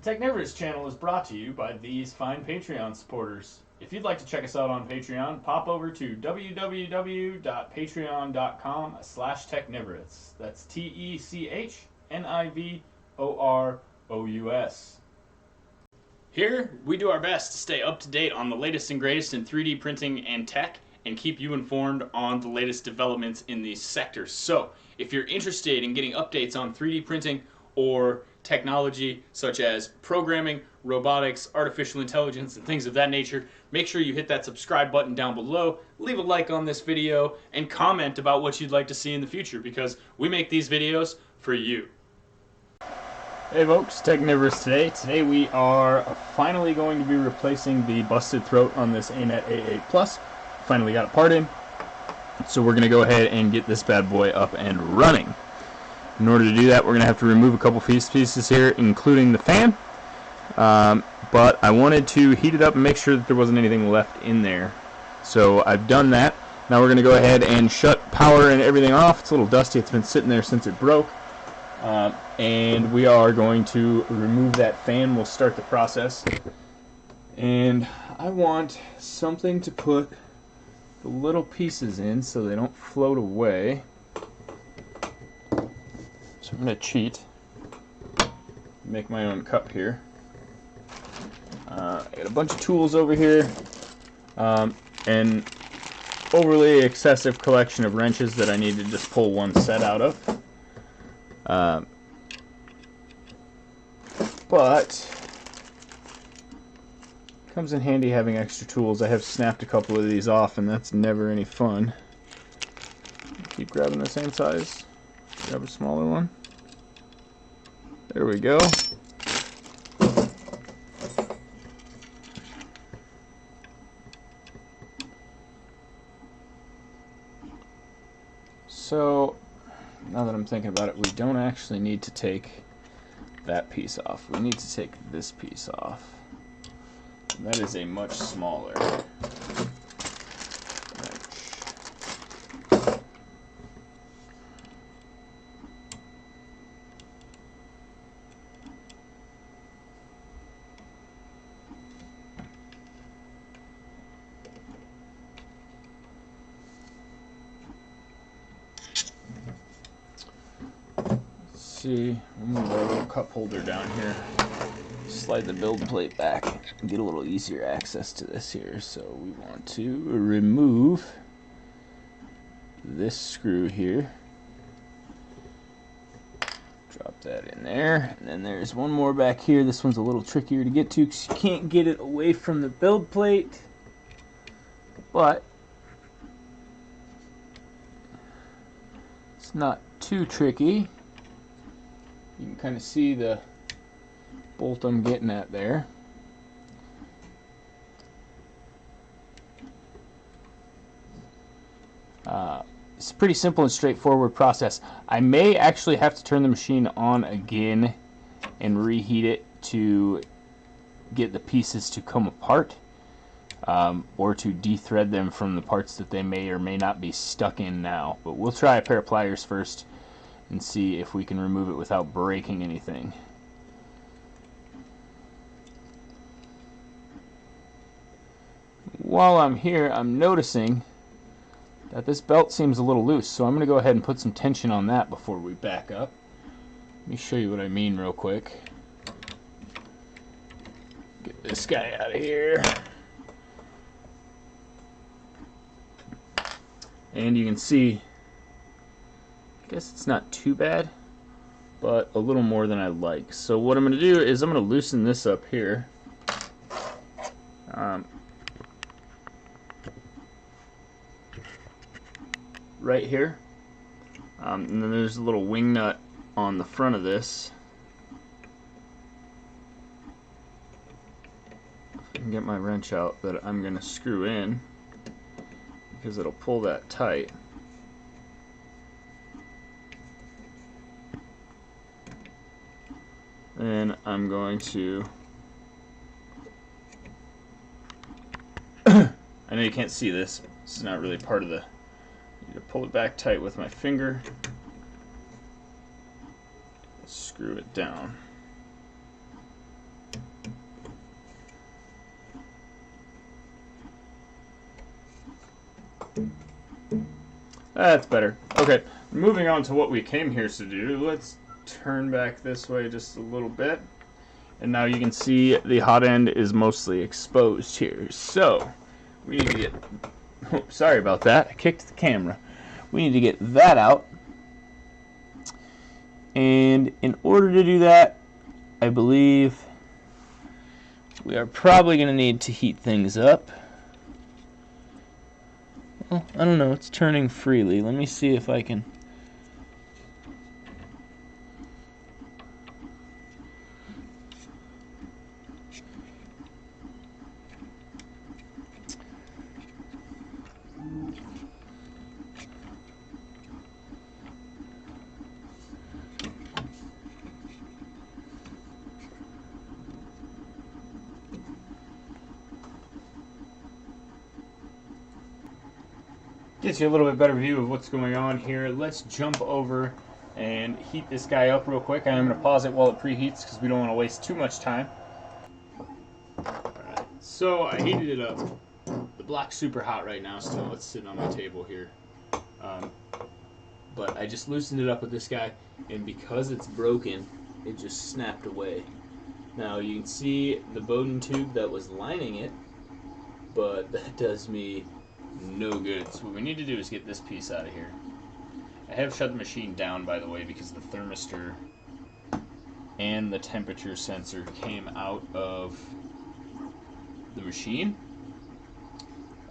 Technivorous channel is brought to you by these fine Patreon supporters. If you'd like to check us out on Patreon, pop over to www.patreon.com/Technivorous. That's TECHNIVOROUS. Here, we do our best to stay up to date on the latest and greatest in 3D printing and tech, and keep you informed on the latest developments in these sectors. So, if you're interested in getting updates on 3D printing or technology such as programming, robotics, artificial intelligence, and things of that nature, make sure you hit that subscribe button down below, leave a like on this video, and comment about what you'd like to see in the future, because we make these videos for you. Hey folks, Technivorous today. Today we are finally going to be replacing the busted throat on this Anet A8 Plus. Finally got a part in, so we're going to go ahead and get this bad boy up and running. In order to do that, we're going to have to remove a couple pieces here, including the fan. But I wanted to heat it up and make sure that there wasn't anything left in there. So I've done that. Now we're going to go ahead and shut power and everything off. It's a little dusty. It's been sitting there since it broke. And we are going to remove that fan. We'll start the process. And I want something to put the little pieces in so they don't float away. So I'm going to cheat, make my own cup here. I got a bunch of tools over here, and overly excessive collection of wrenches that I need to just pull one set out of. But comes in handy having extra tools. I have snapped a couple of these off, and that's never any fun. Keep grabbing the same size. Grab a smaller one. There we go. So, now that I'm thinking about it, we don't actually need to take that piece off. We need to take this piece off. That is a much smaller wrench. See, we'll move our little cup holder down here, slide the build plate back, and get a little easier access to this here. So we want to remove this screw here, drop that in there, and then there's one more back here. This one's a little trickier to get to because you can't get it away from the build plate, but it's not too tricky. You can kind of see the bolt I'm getting at there. It's a pretty simple and straightforward process. I may actually have to turn the machine on again and reheat it to get the pieces to come apart, or to de-thread them from the parts that they may or may not be stuck in now. But we'll try a pair of pliers first and see if we can remove it without breaking anything. While I'm here, I'm noticing that this belt seems a little loose, so I'm going to go ahead and put some tension on that before we back up. Let me show you what I mean real quick. Get this guy out of here. And you can see, I guess it's not too bad, but a little more than I like. So what I'm going to do is I'm going to loosen this up here. Right here. And then there's a little wing nut on the front of this. If I can get my wrench out that I'm going to screw in, because it'll pull that tight. And I'm going to I know you can't see this. This is not really part of the... I need to pull it back tight with my finger. Screw it down. That's better. Okay, moving on to what we came here to do. Let's turn back this way just a little bit. And now you can see the hot end is mostly exposed here. So, we need to get... Oh, sorry about that. I kicked the camera. We need to get that out. And in order to do that, I believe we are probably going to need to heat things up. Well, I don't know. It's turning freely. Let me see if I can... Gets you a little bit better view of what's going on here. Let's jump over and heat this guy up real quick. I am going to pause it while it preheats because we don't want to waste too much time. Alright, so I heated it up. The block's super hot right now still. It's sitting on my table here. But I just loosened it up with this guy, and because it's broken, it just snapped away. Now you can see the Bowden tube that was lining it, but that does me no good. So what we need to do is get this piece out of here. I have shut the machine down, by the way, because the thermistor and the temperature sensor came out of the machine.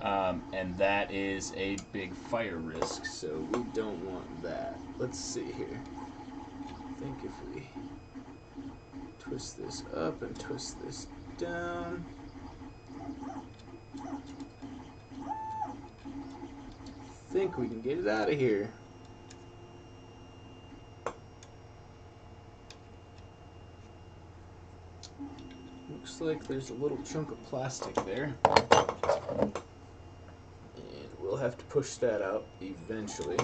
And that is a big fire risk, so we don't want that. Let's see here. I think if we twist this up and twist this down, I think we can get it out of here. Looks like there's a little chunk of plastic there. And we'll have to push that out eventually.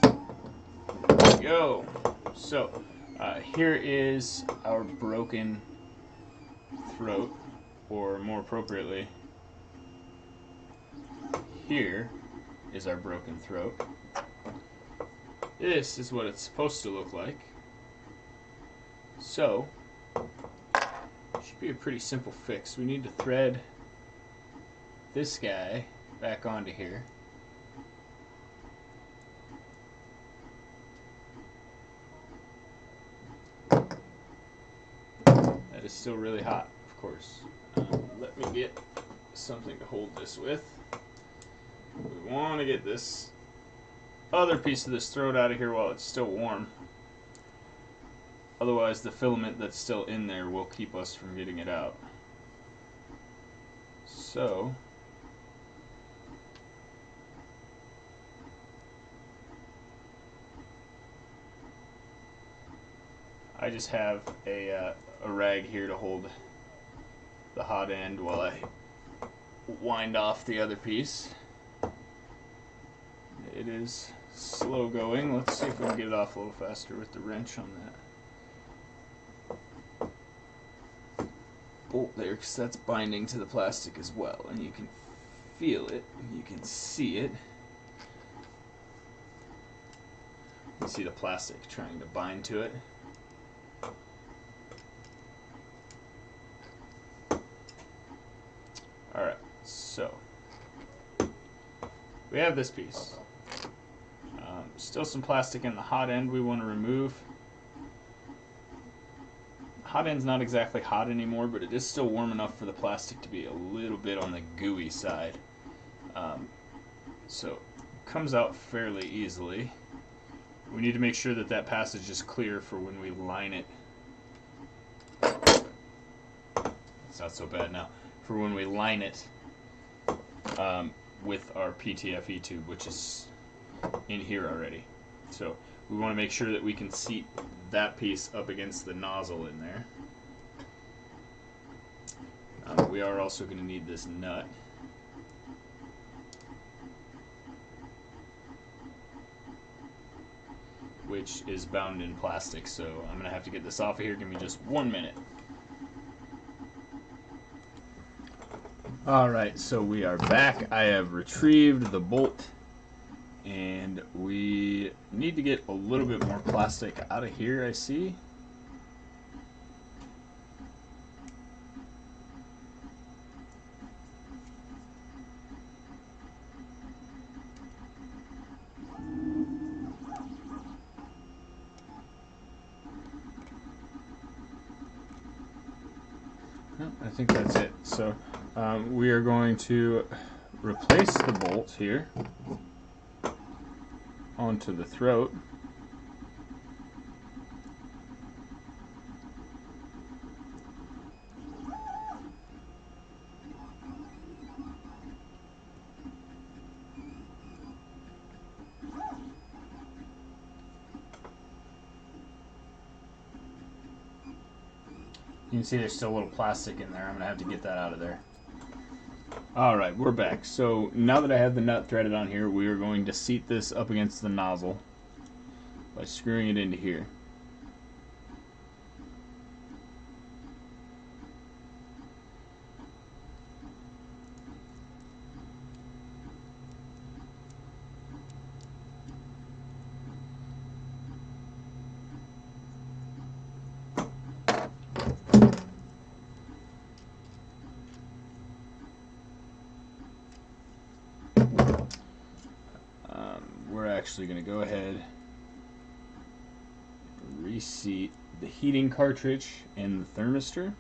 There we go. So, here is our broken throat, or more appropriately, here is our broken throat. This is what it's supposed to look like. So, it should be a pretty simple fix. We need to thread this guy back onto here. That is still really hot, of course. Let me get something to hold this with. We want to get this other piece of this throat out of here while it's still warm. Otherwise, the filament that's still in there will keep us from getting it out. So, I just have a rag here to hold the hot end while I wind off the other piece. It is slow going. Let's see if we can get it off a little faster with the wrench on that bolt there, because that's binding to the plastic as well, and you can feel it, and you can see it. You see the plastic trying to bind to it. Alright, so we have this piece. Still some plastic in the hot end we want to remove. Hot end's not exactly hot anymore, but it is still warm enough for the plastic to be a little bit on the gooey side. So it comes out fairly easily. We need to make sure that that passage is clear for when we line it. It's not so bad now. For when we line it with our PTFE tube, which is in here already. So we want to make sure that we can seat that piece up against the nozzle in there. We are also going to need this nut. Which is bound in plastic, so I'm going to have to get this off of here. Give me just 1 minute. Alright, so we are back. I have retrieved the bolt And we need to get a little bit more plastic out of here, I see. I think that's it. So we are going to replace the bolt here onto the throat. You can see there's still a little plastic in there. I'm going to have to get that out of there. Alright, we're back. So now that I have the nut threaded on here, we are going to seat this up against the nozzle by screwing it into here. We're actually going to go ahead and reseat the heating cartridge and the thermistor.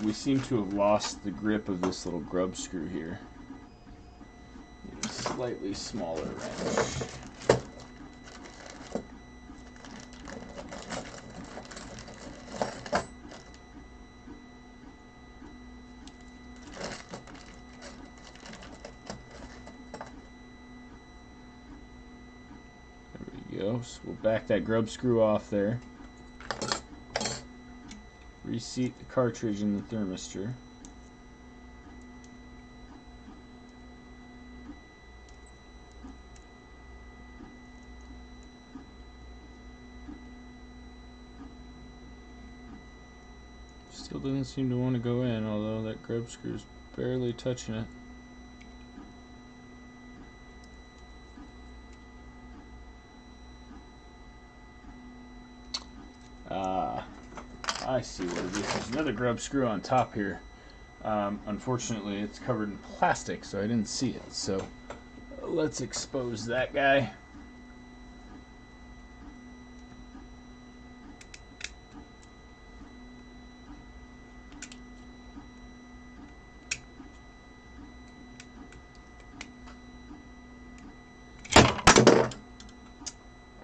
We seem to have lost the grip of this little grub screw here. Need a slightly smaller wrench. So we'll back that grub screw off there. Reseat the cartridge in the thermistor. Still doesn't seem to want to go in, although that grub screw is barely touching it. I see what it is. There's another grub screw on top here. Unfortunately, it's covered in plastic, so I didn't see it. So let's expose that guy.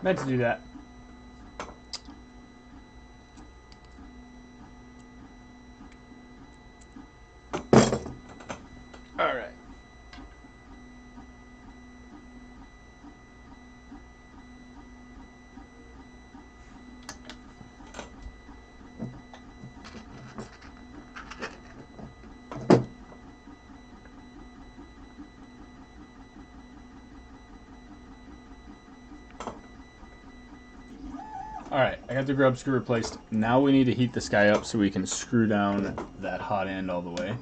Meant to do that. Alright. Alright, I got the grub screw replaced. Now we need to heat this guy up so we can screw down that hot end all the way.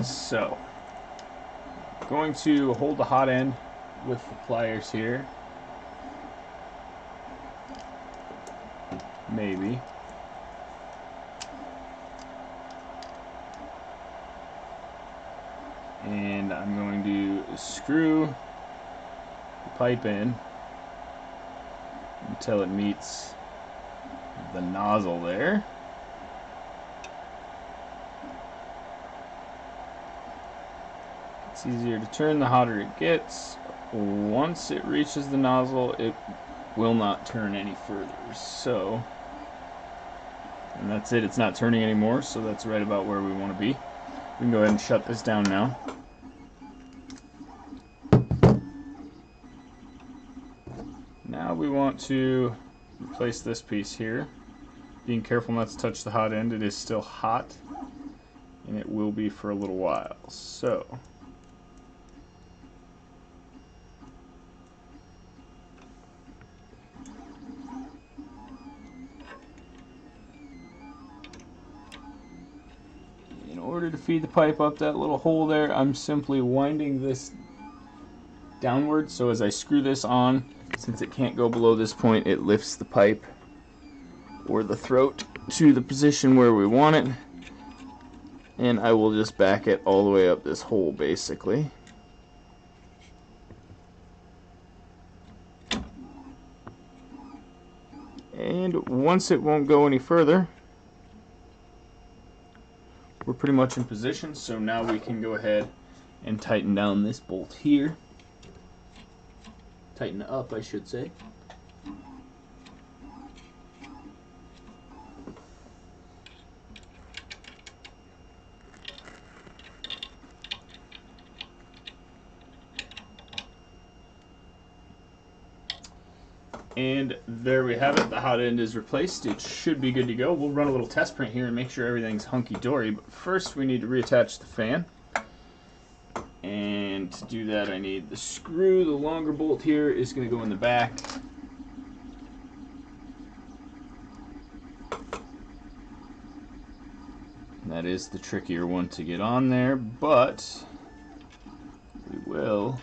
So, going to hold the hot end with the pliers here. Maybe. And I'm going to screw the pipe in until it meets the nozzle there. It's easier to turn the hotter it gets. Once it reaches the nozzle, it will not turn any further. So, and that's it. It's not turning anymore, so that's right about where we want to be. We can go ahead and shut this down now. we want to replace this piece here. Being careful not to touch the hot end, it is still hot, and it will be for a little while. So, in order to feed the pipe up that little hole there, I'm simply winding this downward, so as I screw this on, since it can't go below this point, it lifts the pipe or the throat to the position where we want it, and I will just back it all the way up this hole basically. And once it won't go any further, we're pretty much in position, so now we can go ahead and tighten down this bolt here. Tighten it up, I should say. And there we have it. The hot end is replaced. It should be good to go. We'll run a little test print here and make sure everything's hunky-dory. But first we need to reattach the fan. And to do that I need the screw. The longer bolt here is going to go in the back. And that is the trickier one to get on there, but we will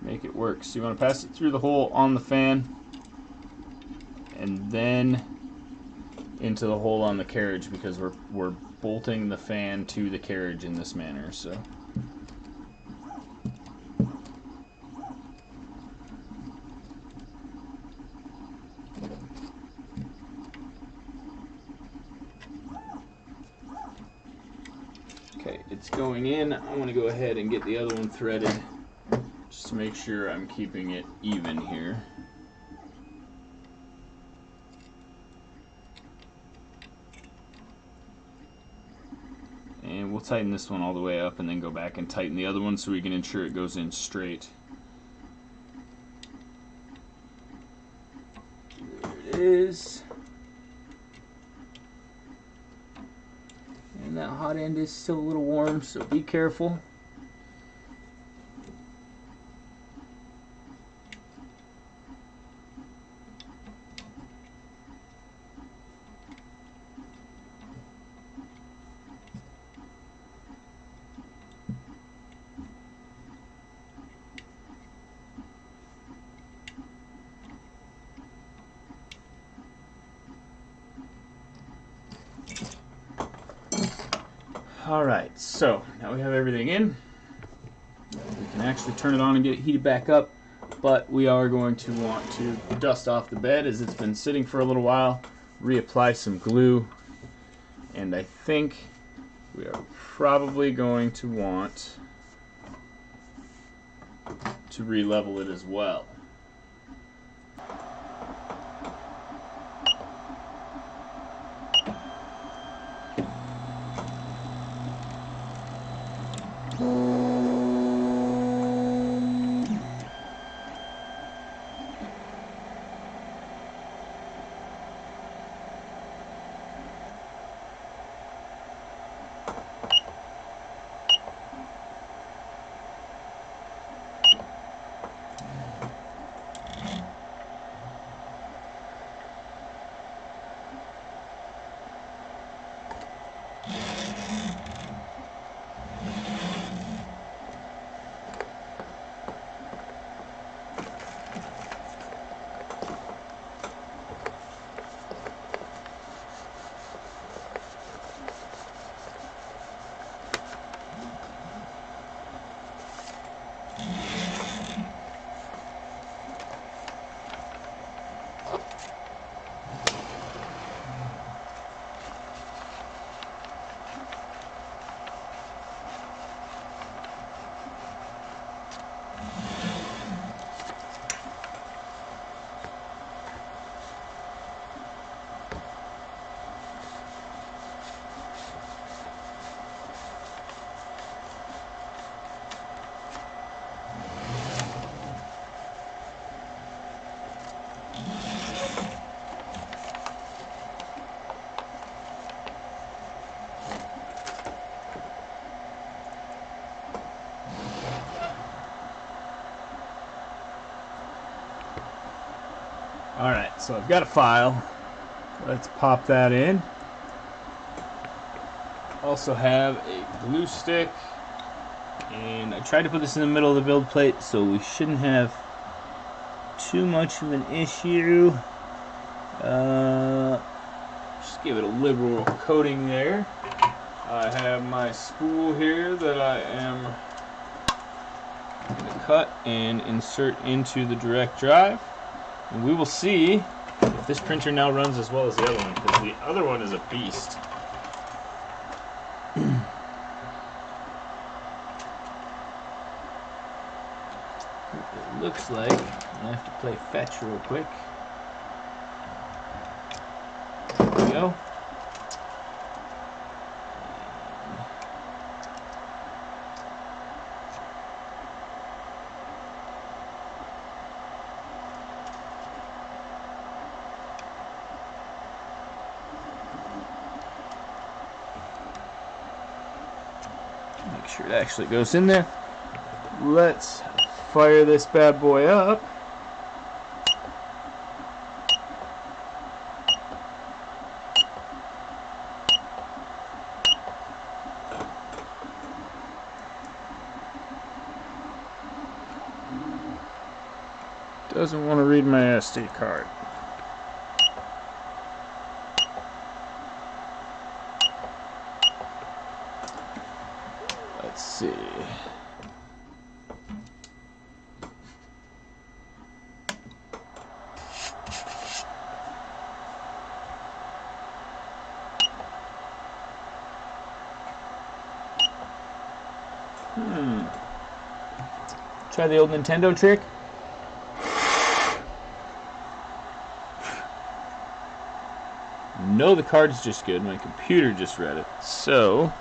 make it work. So you want to pass it through the hole on the fan and then into the hole on the carriage, because we're bolting the fan to the carriage in this manner. So okay, it's going in. I want to go ahead and get the other one threaded just to make sure I'm keeping it even here. And we'll tighten this one all the way up and then go back and tighten the other one so we can ensure it goes in straight. There it is. And that hot end is still a little warm, so be careful. Alright, so now we have everything in. We can actually turn it on and get it heated back up, but we are going to want to dust off the bed as it's been sitting for a little while, reapply some glue, and I think we are probably going to want to re-level it as well. So I've got a file. Let's pop that in. Also have a glue stick. And I tried to put this in the middle of the build plate, so we shouldn't have too much of an issue. Just give it a liberal coating there. I have my spool here that I am going to cut and insert into the direct drive. And we will see if this printer now runs as well as the other one, because the other one is a beast. It looks like I have to play fetch real quick. There we go. Make sure it actually goes in there. Let's fire this bad boy up. Doesn't want to read my SD card. Let's see. Try the old Nintendo trick. No, the card's just good. My computer just read it. So,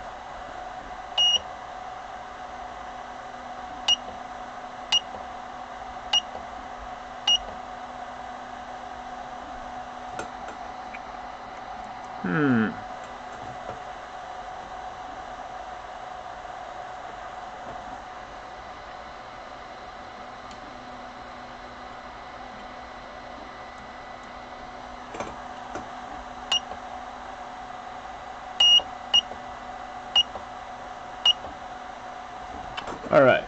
alright,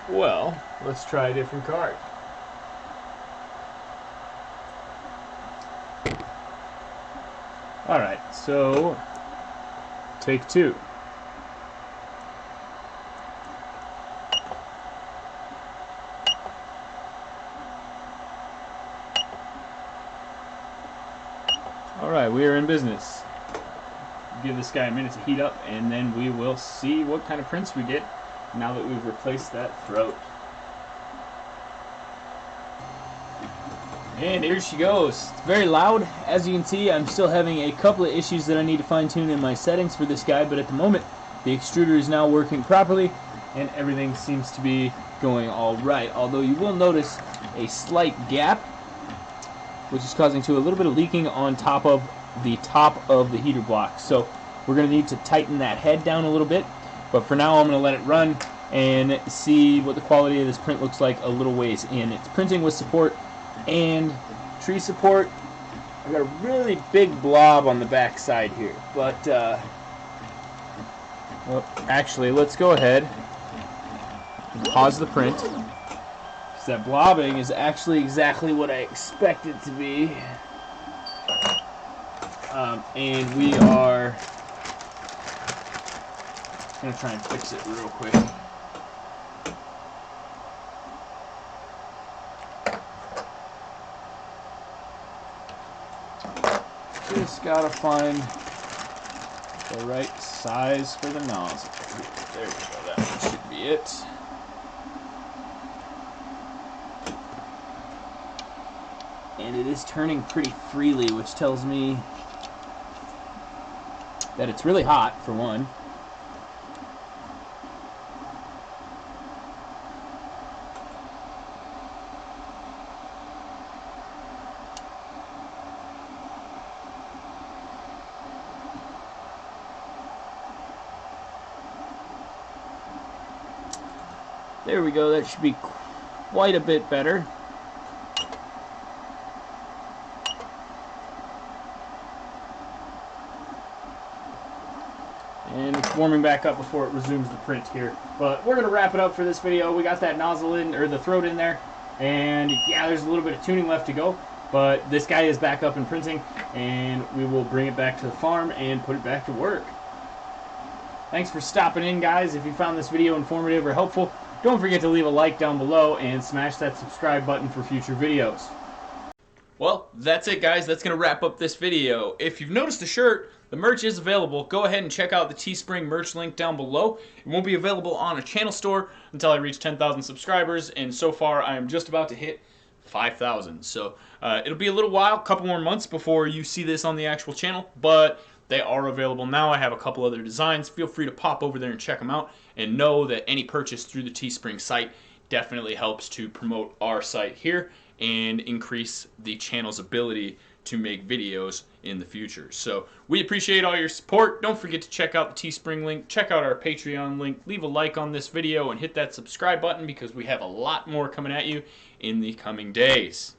well, let's try a different card. Alright, so take two. Alright, we are in business. Give this guy a minute to heat up, and then we will see what kind of prints we get now that we've replaced that throat. And here she goes. It's very loud. As you can see, I'm still having a couple of issues that I need to fine-tune in my settings for this guy, but at the moment, the extruder is now working properly, and everything seems to be going all right. Although you will notice a slight gap, which is causing a little bit of leaking on top of the heater block. So we're going to need to tighten that head down a little bit. But for now, I'm going to let it run and see what the quality of this print looks like a little ways in. It's printing with support and tree support. I've got a really big blob on the back side here. But, well, actually, let's go ahead and pause the print. Because that blobbing is actually exactly what I expect it to be. And we are going to try and fix it real quick. Just got to find the right size for the nozzle. There we go, that one should be it. And it is turning pretty freely, which tells me that it's really hot, for one. There we go, that should be quite a bit better. And it's warming back up before it resumes the print here. But we're going to wrap it up for this video. We got that nozzle in, or the throat in there. And yeah, there's a little bit of tuning left to go. But this guy is back up and printing. And we will bring it back to the farm and put it back to work. Thanks for stopping in, guys. If you found this video informative or helpful, don't forget to leave a like down below and smash that subscribe button for future videos. Well, that's it, guys. That's going to wrap up this video. If you've noticed the shirt, the merch is available. Go ahead and check out the Teespring merch link down below. It won't be available on a channel store until I reach 10,000 subscribers, and so far I am just about to hit 5,000. So it'll be a little while, a couple more months before you see this on the actual channel, but they are available now. I have a couple other designs. Feel free to pop over there and check them out, and know that any purchase through the Teespring site definitely helps to promote our site here and increase the channel's ability to make videos in the future. So we appreciate all your support. Don't forget to check out the Teespring link, check out our Patreon link, leave a like on this video, and hit that subscribe button because we have a lot more coming at you in the coming days.